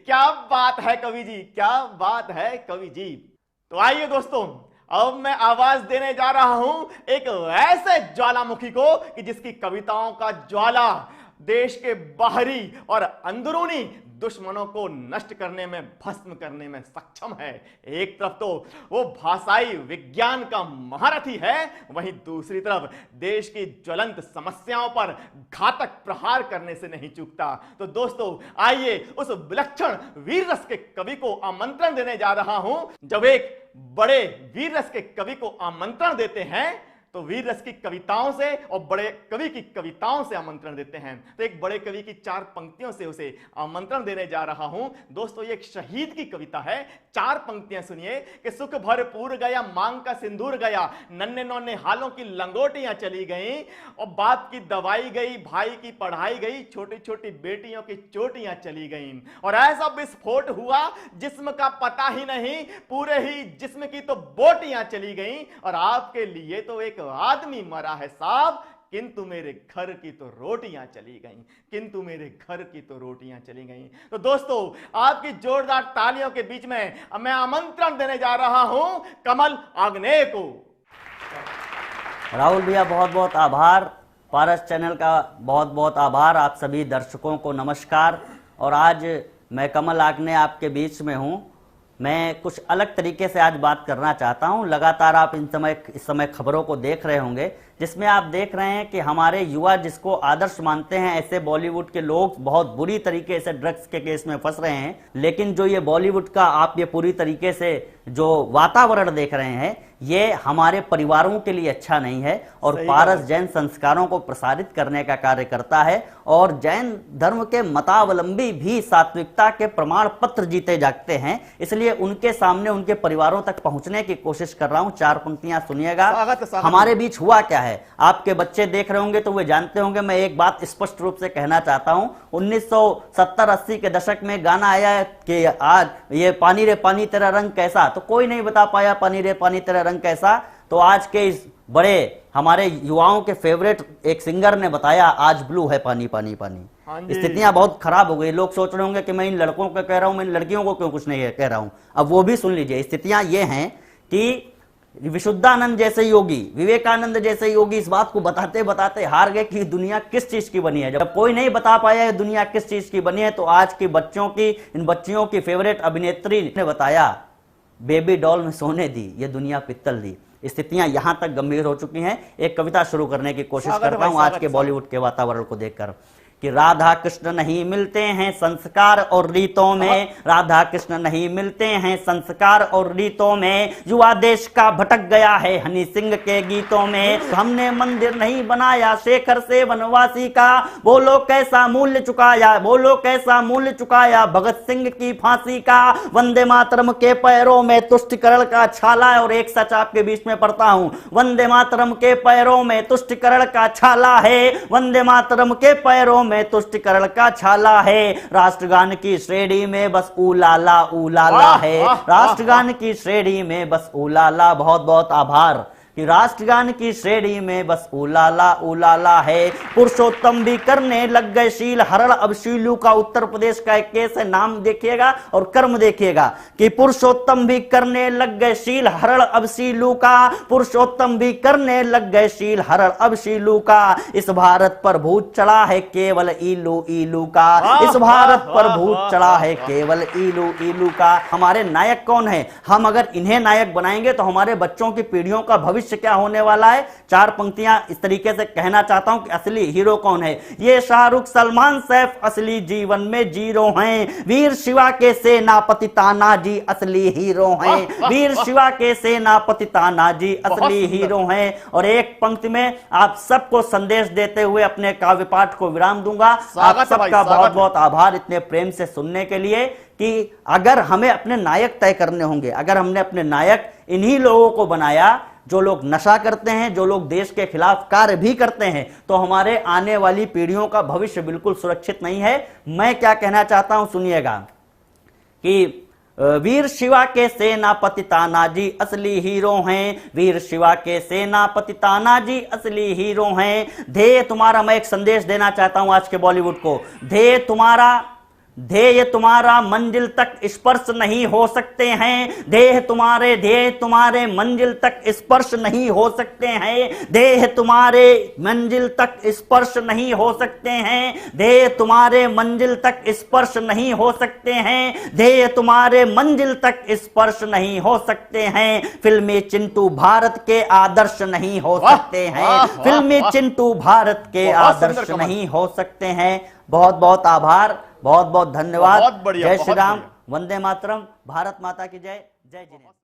क्या बात है कवि जी, क्या बात है कवि जी। तो आइए दोस्तों, अब मैं आवाज देने जा रहा हूं एक ऐसे ज्वालामुखी को कि जिसकी कविताओं का ज्वाला देश के बाहरी और अंदरूनी दुश्मनों को नष्ट करने में, भस्म करने में सक्षम है। एक तरफ तो वो भाषाई विज्ञान का महारथी है, वहीं दूसरी तरफ देश की ज्वलंत समस्याओं पर घातक प्रहार करने से नहीं चूकता। तो दोस्तों आइए उस विलक्षण वीर रस के कवि को आमंत्रण देने जा रहा हूं। जब एक बड़े वीर रस के कवि को आमंत्रण देते हैं तो वीर रस की कविताओं से और बड़े कवि की कविताओं से आमंत्रण देते हैं। तो एक बड़े कवि की 4 पंक्तियों से उसे आमंत्रण देने जा रहा हूं। दोस्तों ये एक शहीद की कविता है। 4 पंक्तियां सुनिए कि सुख भरपूर गया, मांग का सिंदूर गया, नन्हे नौने हालों की लंगोटियां चली गईं, और बाप की दवाई गई, भाई की पढ़ाई गई, छोटी छोटी बेटियों की चोटियां चली गईं, और ऐसा विस्फोट हुआ जिस्म का पता ही नहीं, पूरे ही जिस्म की तो बोटियां चली गईं, और आपके लिए तो एक आदमी मरा है साहब, किंतु मेरे घर की तो रोटियां चली गईं, किंतु मेरे घर की तो रोटियां चली गईं। तो दोस्तों आपकी जोरदार तालियों के बीच में मैं आमंत्रण देने जा रहा हूं कमल आग्नेय को। राहुल भैया बहुत बहुत आभार, पारस चैनल का बहुत बहुत आभार, आप सभी दर्शकों को नमस्कार। और आज मैं कमल आग्नेय आपके बीच में हूं। मैं कुछ अलग तरीके से आज बात करना चाहता हूं। लगातार आप इस समय खबरों को देख रहे होंगे, जिसमें आप देख रहे हैं कि हमारे युवा जिसको आदर्श मानते हैं, ऐसे बॉलीवुड के लोग बहुत बुरी तरीके से ड्रग्स के केस में फंस रहे हैं। लेकिन जो ये बॉलीवुड का आप ये पूरी तरीके से जो वातावरण देख रहे हैं, ये हमारे परिवारों के लिए अच्छा नहीं है, और पारस जैन संस्कारों को प्रसारित करने का कार्य करता है। और जैन धर्म के मतावलंबी भी सात्विकता के प्रमाण पत्र जीते जागते हैं, इसलिए उनके सामने उनके परिवारों तक पहुंचने की कोशिश कर रहा हूं। 4 पंक्तियां सुनिएगा। हमारे बीच हुआ क्या है, आपके बच्चे देख रहे होंगे तो वे जानते होंगे। मैं एक बात स्पष्ट रूप से कहना चाहता हूं, 1970-80 के दशक में गाना आया कि आज ये पानी रे पानी तेरा रंग कैसा, तो कोई नहीं बता पाया पानी रे पानी तेरा रंग कैसा। तो आज के इस बड़े हमारे युवाओं के फेवरेट एक सिंगर ने बताया, आज ब्लू है पानी पानी पानी। स्थितियां बहुत खराब हो गई। लोग सोच रहे होंगे कि मैं इन लड़कों को कह रहा हूं, मैं इन लड़कियों को क्यों कुछ नहीं कह रहा हूं। अब वो भी सुन लीजिए। स्थितियां ये हैं कि विशुद्धानंद जैसे योगी, विवेकानंद जैसे योगी इस बात को बताते बताते हार गए कि दुनिया किस चीज की बनी है। जब कोई नहीं बता पाया दुनिया किस चीज की बनी है, तो आज की बच्चों की, इन बच्चियों की फेवरेट अभिनेत्री ने बताया, बेबी डॉल में सोने दी, ये दुनिया पित्तल दी। स्थितियां यहां तक गंभीर हो चुकी हैं। एक कविता शुरू करने की कोशिश करता हूं आज के बॉलीवुड के वातावरण को देखकर कि राधा कृष्ण नहीं मिलते हैं संस्कार और रीतों में, राधा कृष्ण नहीं मिलते हैं संस्कार और रीतों में, युवा देश का भटक गया है हनी सिंह के गीतों में। हमने मंदिर नहीं बनाया शेखर से वनवासी का, बोलो कैसा मूल्य चुकाया, बोलो कैसा मूल्य चुकाया भगत सिंह की फांसी का। वंदे मातरम के पैरों में तुष्टिकरण का छाला है, और एक सच आपके बीच में पढ़ता हूं, वंदे मातरम के पैरों में तुष्टिकरण का छाला है, वंदे मातरम के पैरों में तुष्टिकरण का छाला है। राष्ट्रगान की श्रेणी में बस उलाला उलाला है, राष्ट्रगान की श्रेणी में बस उलाला। बहुत बहुत आभार कि राष्ट्रगान की श्रेणी में बस उलाला उलाला है। पुरुषोत्तम भी करने लग गए शील हरण, अब शीलू का उत्तर प्रदेश का एक केस है। नाम देखिएगा और कर्म देखिएगा कि पुरुषोत्तम भी करने लग गए शील हरण, अब शीलू का, पुरुषोत्तम भी करने लग गए शील हरण, अब शीलू का। इस भारत पर भूत चढ़ा है केवल ईलू ईलू का, इस भारत पर भूत चढ़ा है केवल ईलू ईलू का। हमारे नायक कौन है? हम अगर इन्हें नायक बनाएंगे तो हमारे बच्चों की पीढ़ियों का भविष्य क्या होने वाला है। 4 पंक्तियां इस तरीके से कहना चाहता हूं कि असली हीरो कौन है। ये शाहरुख सलमान सैफ असली जीवन में जीरो हैं, वीर शिवा के सेनापति तानाजी असली हीरो हैं, वीर शिवा के सेनापति तानाजी असली हीरो हैं। और एक पंक्ति में आप सबको संदेश देते हुए अपने काव्य पाठ को विराम दूंगा। आप सबका बहुत बहुत आभार इतने प्रेम से सुनने के लिए कि अगर हमें अपने नायक तय करने होंगे, अगर हमने अपने नायक इन्हीं लोगों को बनाया जो लोग नशा करते हैं, जो लोग देश के खिलाफ कार्य भी करते हैं, तो हमारे आने वाली पीढ़ियों का भविष्य बिल्कुल सुरक्षित नहीं है। मैं क्या कहना चाहता हूं सुनिएगा कि वीर शिवा के सेनापति तानाजी असली हीरो हैं, वीर शिवा के सेनापति तानाजी असली हीरो हैं। ध्येय तुम्हारा, मैं एक संदेश देना चाहता हूं आज के बॉलीवुड को, ध्येय तुम्हारा ध्येय तुम्हारा मंजिल तक स्पर्श नहीं हो सकते हैं, ध्येय तुम्हारे मंजिल तक स्पर्श नहीं हो सकते हैं, ध्येय तुम्हारे मंजिल तक स्पर्श नहीं हो सकते हैं, ध्येय तुम्हारे मंजिल तक स्पर्श नहीं हो सकते हैं, ध्येय तुम्हारे मंजिल तक स्पर्श नहीं हो सकते हैं। फिल्मी चिंटू भारत के आदर्श नहीं हो सकते हैं, फिल्मी चिंटू भारत के आदर्श नहीं हो सकते हैं। बहुत बहुत आभार, बहुत बहुत धन्यवाद। बहुत बढ़िया, जय श्री बहुत राम, बढ़िया। वंदे मातरम, भारत माता की जय, जय जिनेन्द्र।